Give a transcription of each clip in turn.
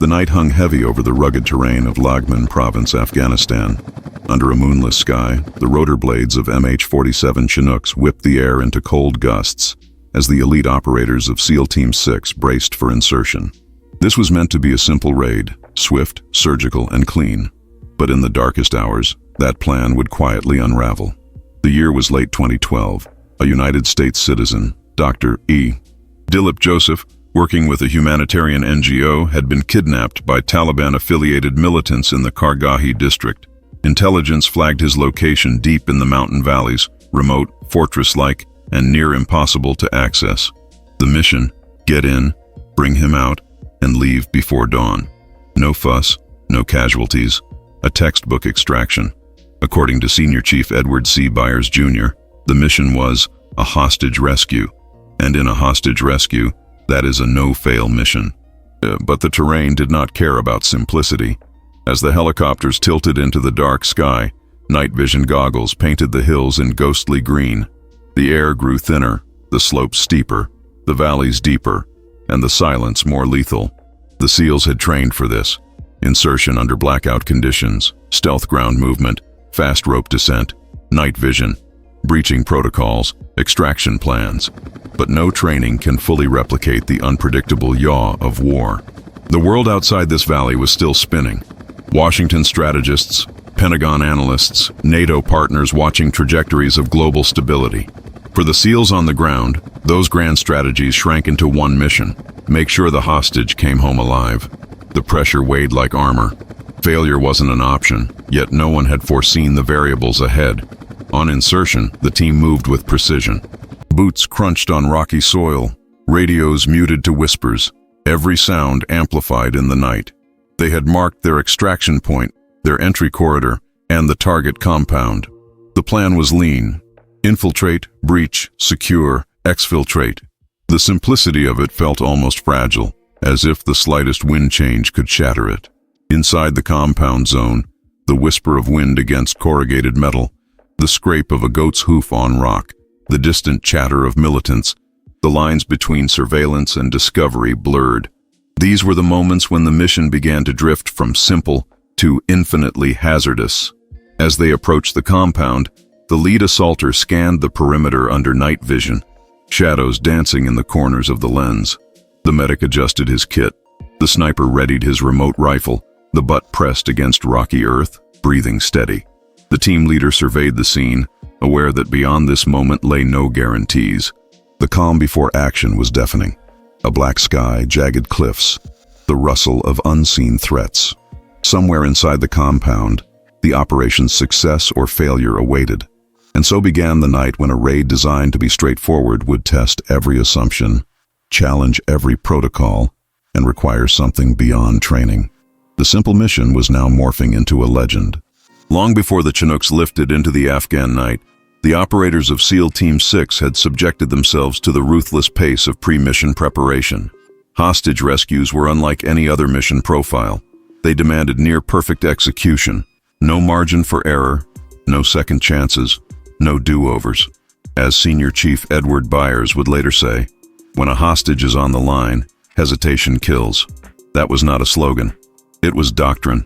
The night hung heavy over the rugged terrain of Laghman Province, Afghanistan. Under a moonless sky, the rotor blades of MH-47 Chinooks whipped the air into cold gusts as the elite operators of SEAL Team 6 braced for insertion. This was meant to be a simple raid, swift, surgical, and clean. But in the darkest hours, that plan would quietly unravel. The year was late 2012. A United States citizen, Dr. E. Dilip Joseph, working with a humanitarian NGO, had been kidnapped by Taliban-affiliated militants in the Kargahi district. Intelligence flagged his location deep in the mountain valleys, remote, fortress-like, and near impossible to access. The mission: get in, bring him out, and leave before dawn. No fuss, no casualties, a textbook extraction. According to Senior Chief Edward C. Byers, Jr., the mission was a hostage rescue. And in a hostage rescue, that is a no-fail mission. But the terrain did not care about simplicity. As the helicopters tilted into the dark sky, night vision goggles painted the hills in ghostly green. The air grew thinner, the slopes steeper, the valleys deeper, and the silence more lethal. The SEALs had trained for this. Insertion under blackout conditions, stealth ground movement, fast rope descent, night vision, breaching protocols, extraction plans. But no training can fully replicate the unpredictable yaw of war. The world outside this valley was still spinning. Washington strategists, Pentagon analysts, NATO partners watching trajectories of global stability. For the SEALs on the ground, those grand strategies shrank into one mission: make sure the hostage came home alive. The pressure weighed like armor. Failure wasn't an option, yet no one had foreseen the variables ahead. On insertion, the team moved with precision. Boots crunched on rocky soil, radios muted to whispers, every sound amplified in the night. They had marked their extraction point, their entry corridor, and the target compound. The plan was lean: infiltrate, breach, secure, exfiltrate. The simplicity of it felt almost fragile, as if the slightest wind change could shatter it. Inside the compound zone, the whisper of wind against corrugated metal, the scrape of a goat's hoof on rock, the distant chatter of militants, the lines between surveillance and discovery blurred. These were the moments when the mission began to drift from simple to infinitely hazardous. As they approached the compound, the lead assaulter scanned the perimeter under night vision, shadows dancing in the corners of the lens. The medic adjusted his kit. The sniper readied his remote rifle, the butt pressed against rocky earth, breathing steady. The team leader surveyed the scene, aware that beyond this moment lay no guarantees. The calm before action was deafening. A black sky, jagged cliffs, the rustle of unseen threats. Somewhere inside the compound, the operation's success or failure awaited. And so began the night when a raid designed to be straightforward would test every assumption, challenge every protocol, and require something beyond training. The simple mission was now morphing into a legend. Long before the Chinooks lifted into the Afghan night, the operators of SEAL Team 6 had subjected themselves to the ruthless pace of pre-mission preparation. Hostage rescues were unlike any other mission profile. They demanded near-perfect execution, no margin for error, no second chances, no do-overs. As Senior Chief Edward Byers would later say, "When a hostage is on the line, hesitation kills." That was not a slogan. It was doctrine.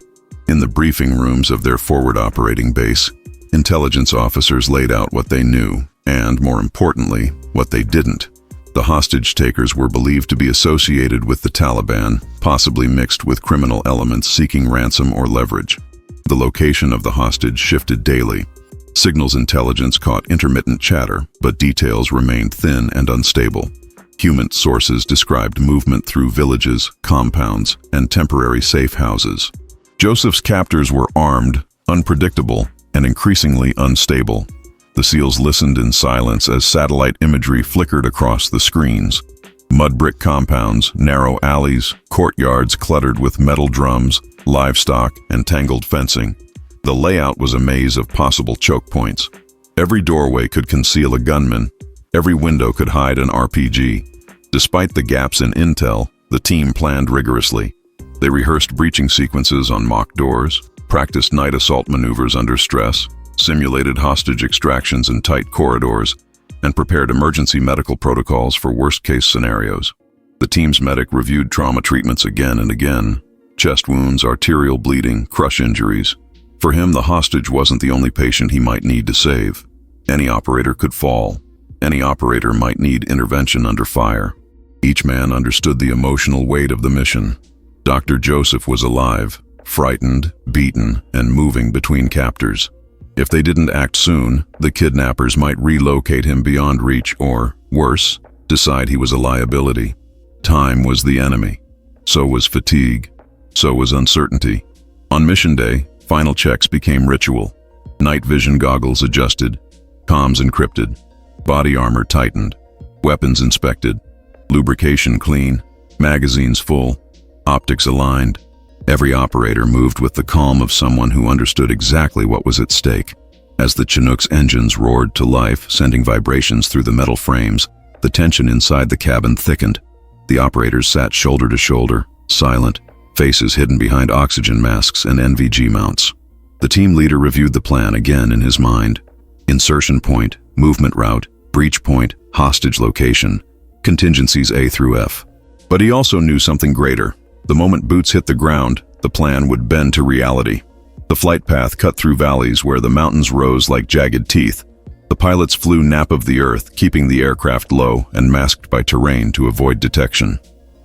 In the briefing rooms of their forward operating base, intelligence officers laid out what they knew, and, more importantly, what they didn't. The hostage takers were believed to be associated with the Taliban, possibly mixed with criminal elements seeking ransom or leverage. The location of the hostage shifted daily. Signals intelligence caught intermittent chatter, but details remained thin and unstable. Human sources described movement through villages, compounds, and temporary safe houses. Joseph's captors were armed, unpredictable, and increasingly unstable. The SEALs listened in silence as satellite imagery flickered across the screens. Mud brick compounds, narrow alleys, courtyards cluttered with metal drums, livestock, and tangled fencing. The layout was a maze of possible choke points. Every doorway could conceal a gunman. Every window could hide an RPG. Despite the gaps in intel, the team planned rigorously. They rehearsed breaching sequences on mock doors, practiced night assault maneuvers under stress, simulated hostage extractions in tight corridors, and prepared emergency medical protocols for worst-case scenarios. The team's medic reviewed trauma treatments again and again, chest wounds, arterial bleeding, crush injuries. For him, the hostage wasn't the only patient he might need to save. Any operator could fall. Any operator might need intervention under fire. Each man understood the emotional weight of the mission. Dr. Joseph was alive, frightened, beaten, and moving between captors. If they didn't act soon, the kidnappers might relocate him beyond reach or, worse, decide he was a liability. Time was the enemy. So was fatigue. So was uncertainty. On mission day, final checks became ritual. Night vision goggles adjusted, comms encrypted, body armor tightened, weapons inspected, lubrication clean, magazines full, optics aligned. Every operator moved with the calm of someone who understood exactly what was at stake. As the Chinook's engines roared to life, sending vibrations through the metal frames, the tension inside the cabin thickened. The operators sat shoulder to shoulder, silent, faces hidden behind oxygen masks and NVG mounts. The team leader reviewed the plan again in his mind. Insertion point, movement route, breach point, hostage location, contingencies A through F. But he also knew something greater. The moment boots hit the ground, the plan would bend to reality. The flight path cut through valleys where the mountains rose like jagged teeth. The pilots flew nap of the earth, keeping the aircraft low and masked by terrain to avoid detection.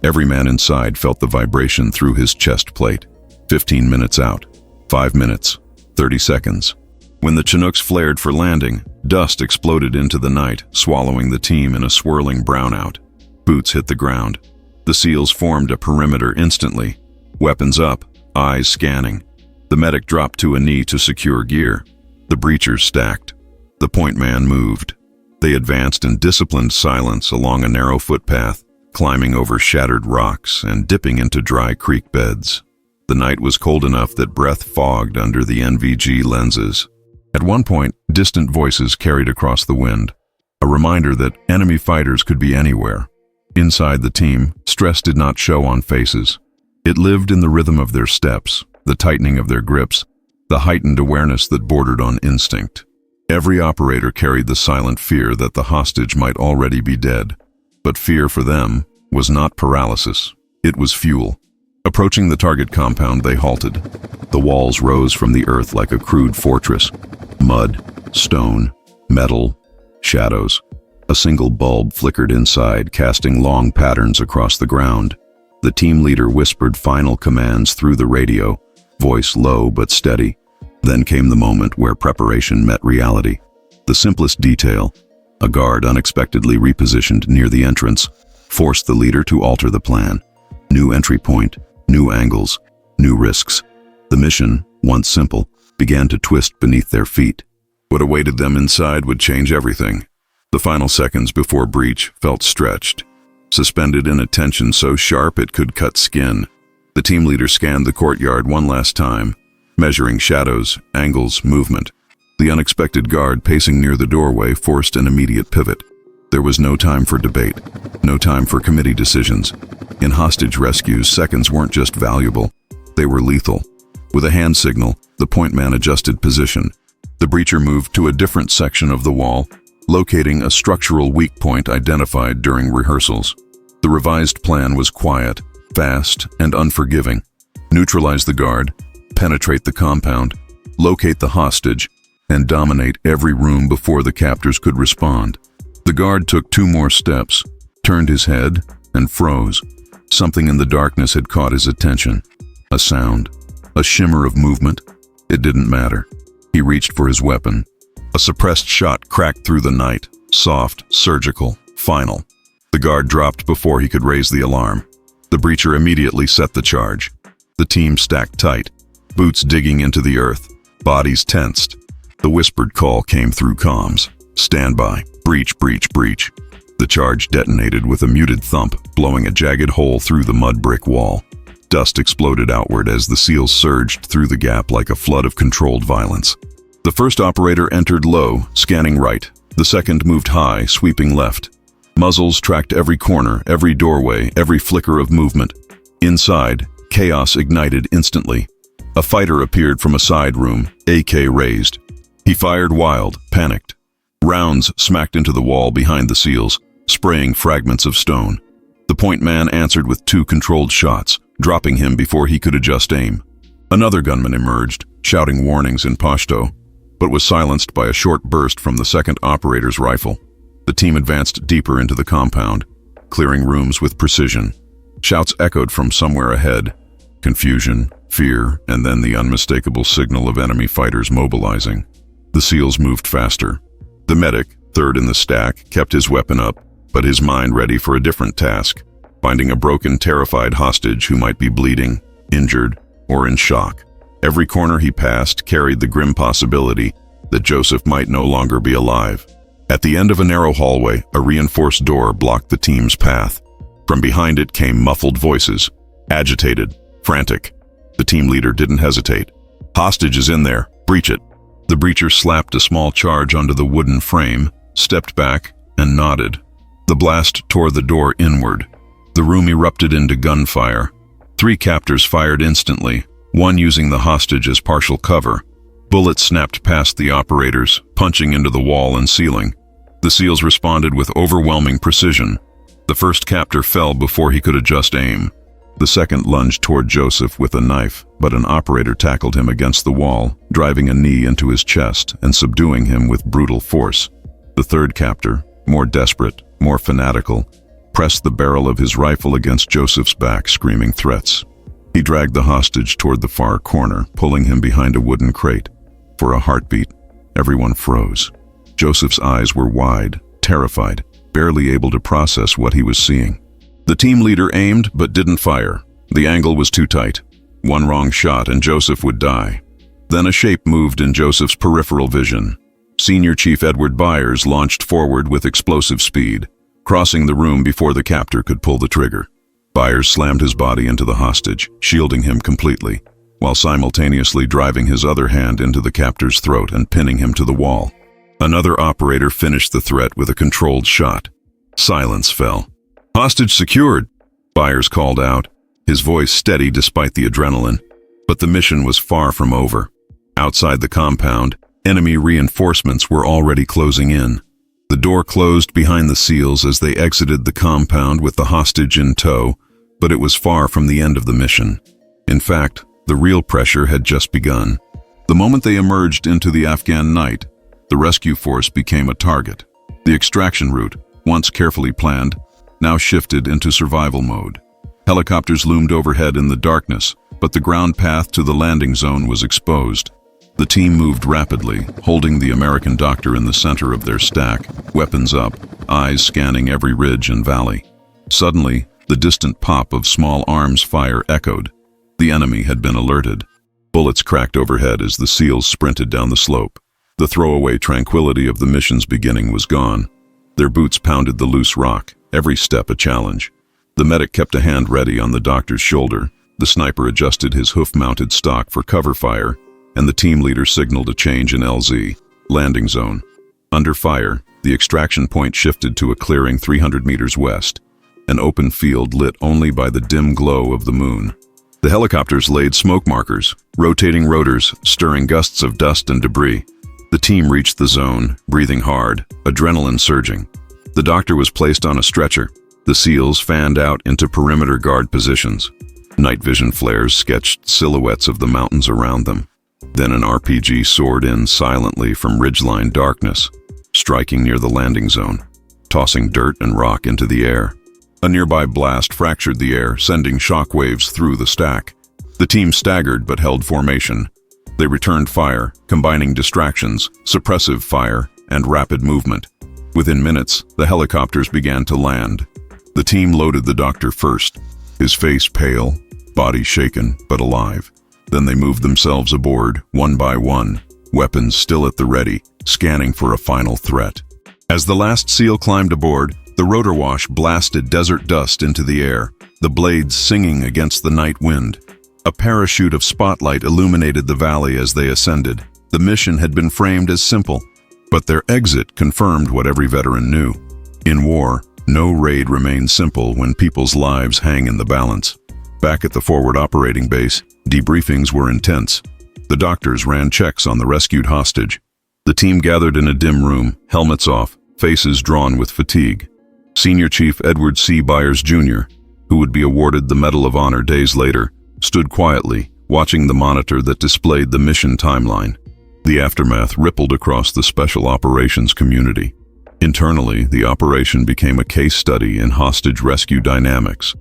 Every man inside felt the vibration through his chest plate. 15 minutes out, 5 minutes, 30 seconds. When the Chinooks flared for landing, dust exploded into the night, swallowing the team in a swirling brownout. Boots hit the ground. The SEALs formed a perimeter instantly, weapons up, eyes scanning. The medic dropped to a knee to secure gear. The breachers stacked. The point man moved. They advanced in disciplined silence along a narrow footpath, climbing over shattered rocks and dipping into dry creek beds. The night was cold enough that breath fogged under the NVG lenses. At one point, distant voices carried across the wind, a reminder that enemy fighters could be anywhere. Inside the team, stress did not show on faces. It lived in the rhythm of their steps, the tightening of their grips, the heightened awareness that bordered on instinct. Every operator carried the silent fear that the hostage might already be dead. But fear for them was not paralysis. It was fuel. Approaching the target compound, they halted. The walls rose from the earth like a crude fortress. Mud, stone, metal, shadows. A single bulb flickered inside, casting long patterns across the ground. The team leader whispered final commands through the radio, voice low but steady. Then came the moment where preparation met reality. The simplest detail, a guard unexpectedly repositioned near the entrance, forced the leader to alter the plan. New entry point, new angles, new risks. The mission, once simple, began to twist beneath their feet. What awaited them inside would change everything. The final seconds before breach felt stretched, suspended in a tension so sharp it could cut skin. The team leader scanned the courtyard one last time, measuring shadows, angles, movement. The unexpected guard pacing near the doorway forced an immediate pivot. There was no time for debate, no time for committee decisions. In hostage rescues, seconds weren't just valuable, they were lethal. With a hand signal, the point man adjusted position. The breacher moved to a different section of the wall, locating a structural weak point identified during rehearsals. The revised plan was quiet, fast, and unforgiving. Neutralize the guard, penetrate the compound, locate the hostage, and dominate every room before the captors could respond. The guard took 2 more steps, turned his head, and froze. Something in the darkness had caught his attention. A sound, a shimmer of movement. It didn't matter. He reached for his weapon. A suppressed shot cracked through the night, soft, surgical, final. The guard dropped before he could raise the alarm. The breacher immediately set the charge. The team stacked tight, boots digging into the earth, bodies tensed. The whispered call came through comms. Stand by. Breach, breach, breach. The charge detonated with a muted thump, blowing a jagged hole through the mud brick wall. Dust exploded outward as the SEALs surged through the gap like a flood of controlled violence. The first operator entered low, scanning right. The second moved high, sweeping left. Muzzles tracked every corner, every doorway, every flicker of movement. Inside, chaos ignited instantly. A fighter appeared from a side room, AK raised. He fired wild, panicked. Rounds smacked into the wall behind the SEALs, spraying fragments of stone. The point man answered with 2 controlled shots, dropping him before he could adjust aim. Another gunman emerged, shouting warnings in Pashto, but was silenced by a short burst from the second operator's rifle. The team advanced deeper into the compound, clearing rooms with precision. Shouts echoed from somewhere ahead. Confusion, fear, and then the unmistakable signal of enemy fighters mobilizing. The SEALs moved faster. The medic, third in the stack, kept his weapon up, but his mind ready for a different task, finding a broken, terrified hostage who might be bleeding, injured, or in shock. Every corner he passed carried the grim possibility that Joseph might no longer be alive. At the end of a narrow hallway, a reinforced door blocked the team's path. From behind it came muffled voices, agitated, frantic. The team leader didn't hesitate. "Hostage is in there. Breach it." The breacher slapped a small charge onto the wooden frame, stepped back, and nodded. The blast tore the door inward. The room erupted into gunfire. 3 captors fired instantly, one using the hostage as partial cover. Bullets snapped past the operators, punching into the wall and ceiling. The SEALs responded with overwhelming precision. The first captor fell before he could adjust aim. The second lunged toward Joseph with a knife, but an operator tackled him against the wall, driving a knee into his chest and subduing him with brutal force. The third captor, more desperate, more fanatical, pressed the barrel of his rifle against Joseph's back, screaming threats. He dragged the hostage toward the far corner, pulling him behind a wooden crate. For a heartbeat, everyone froze. Joseph's eyes were wide, terrified, barely able to process what he was seeing. The team leader aimed but didn't fire. The angle was too tight. One wrong shot and Joseph would die. Then a shape moved in Joseph's peripheral vision. Senior Chief Edward Byers launched forward with explosive speed, crossing the room before the captor could pull the trigger. Byers slammed his body into the hostage, shielding him completely, while simultaneously driving his other hand into the captor's throat and pinning him to the wall. Another operator finished the threat with a controlled shot. Silence fell. "Hostage secured," Byers called out, his voice steady despite the adrenaline. But the mission was far from over. Outside the compound, enemy reinforcements were already closing in. The door closed behind the SEALs as they exited the compound with the hostage in tow, but it was far from the end of the mission. In fact, the real pressure had just begun. The moment they emerged into the Afghan night, the rescue force became a target. The extraction route, once carefully planned, now shifted into survival mode. Helicopters loomed overhead in the darkness, but the ground path to the landing zone was exposed. The team moved rapidly, holding the American doctor in the center of their stack, weapons up, eyes scanning every ridge and valley. Suddenly, the distant pop of small arms fire echoed. The enemy had been alerted. Bullets cracked overhead as the SEALs sprinted down the slope. The throwaway tranquility of the mission's beginning was gone. Their boots pounded the loose rock, every step a challenge. The medic kept a hand ready on the doctor's shoulder. The sniper adjusted his hoof-mounted stock for cover fire, and the team leader signaled a change in LZ, landing zone. Under fire, the extraction point shifted to a clearing 300 meters west, an open field lit only by the dim glow of the moon. The helicopters laid smoke markers, rotating rotors, stirring gusts of dust and debris. The team reached the zone, breathing hard, adrenaline surging. The doctor was placed on a stretcher. The SEALs fanned out into perimeter guard positions. Night vision flares sketched silhouettes of the mountains around them. Then an RPG soared in silently from ridgeline darkness, striking near the landing zone, tossing dirt and rock into the air. A nearby blast fractured the air, sending shockwaves through the stack. The team staggered but held formation. They returned fire, combining distractions, suppressive fire, and rapid movement. Within minutes, the helicopters began to land. The team loaded the doctor first, his face pale, body shaken but alive. Then they moved themselves aboard, one by one, weapons still at the ready, scanning for a final threat. As the last SEAL climbed aboard, the rotor wash blasted desert dust into the air, the blades singing against the night wind. A parachute of spotlight illuminated the valley as they ascended. The mission had been framed as simple, but their exit confirmed what every veteran knew. In war, no raid remains simple when people's lives hang in the balance. Back at the forward operating base, debriefings were intense. The doctors ran checks on the rescued hostage. The team gathered in a dim room, helmets off, faces drawn with fatigue. Senior Chief Edward C. Byers, Jr., who would be awarded the Medal of Honor days later, stood quietly, watching the monitor that displayed the mission timeline. The aftermath rippled across the special operations community. Internally, the operation became a case study in hostage rescue dynamics.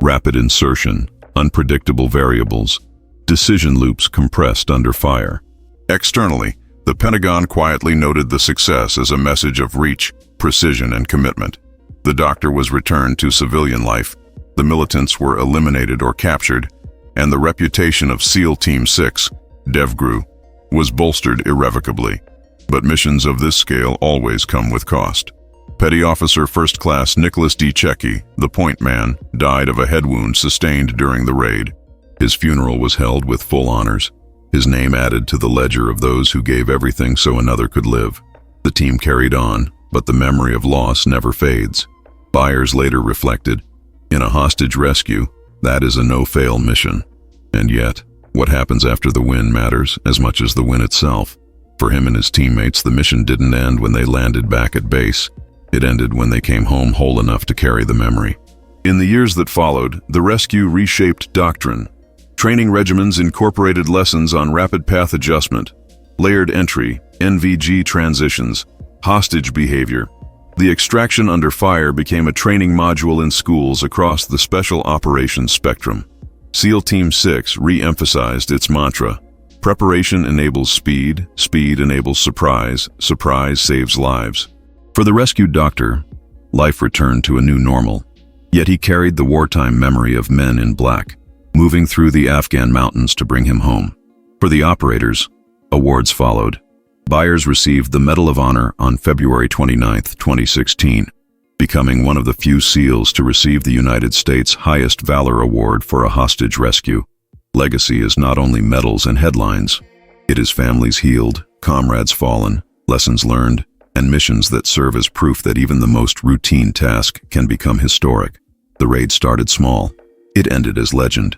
Rapid insertion, unpredictable variables, decision loops compressed under fire. Externally, the Pentagon quietly noted the success as a message of reach, precision, and commitment. The doctor was returned to civilian life, the militants were eliminated or captured, and the reputation of SEAL Team 6, DevGru, was bolstered irrevocably. But missions of this scale always come with cost. Petty Officer First Class Nicholas D. Checki, the point man, died of a head wound sustained during the raid. His funeral was held with full honors, his name added to the ledger of those who gave everything so another could live. The team carried on, but the memory of loss never fades. Byers later reflected, "In a hostage rescue, that is a no-fail mission." And yet, what happens after the win matters as much as the win itself. For him and his teammates, the mission didn't end when they landed back at base. It ended when they came home whole enough to carry the memory. In the years that followed, the rescue reshaped doctrine. Training regimens incorporated lessons on rapid path adjustment, layered entry, NVG transitions, hostage behavior. The extraction under fire became a training module in schools across the special operations spectrum. SEAL Team 6 re-emphasized its mantra: preparation enables speed, speed enables surprise, surprise saves lives. For the rescued doctor, life returned to a new normal. Yet he carried the wartime memory of men in black, moving through the Afghan mountains to bring him home. For the operators, awards followed. Byers received the Medal of Honor on February 29, 2016, becoming one of the few SEALs to receive the United States' highest valor award for a hostage rescue. Legacy is not only medals and headlines, it is families healed, comrades fallen, lessons learned, and missions that serve as proof that even the most routine task can become historic. The raid started small. It ended as legend.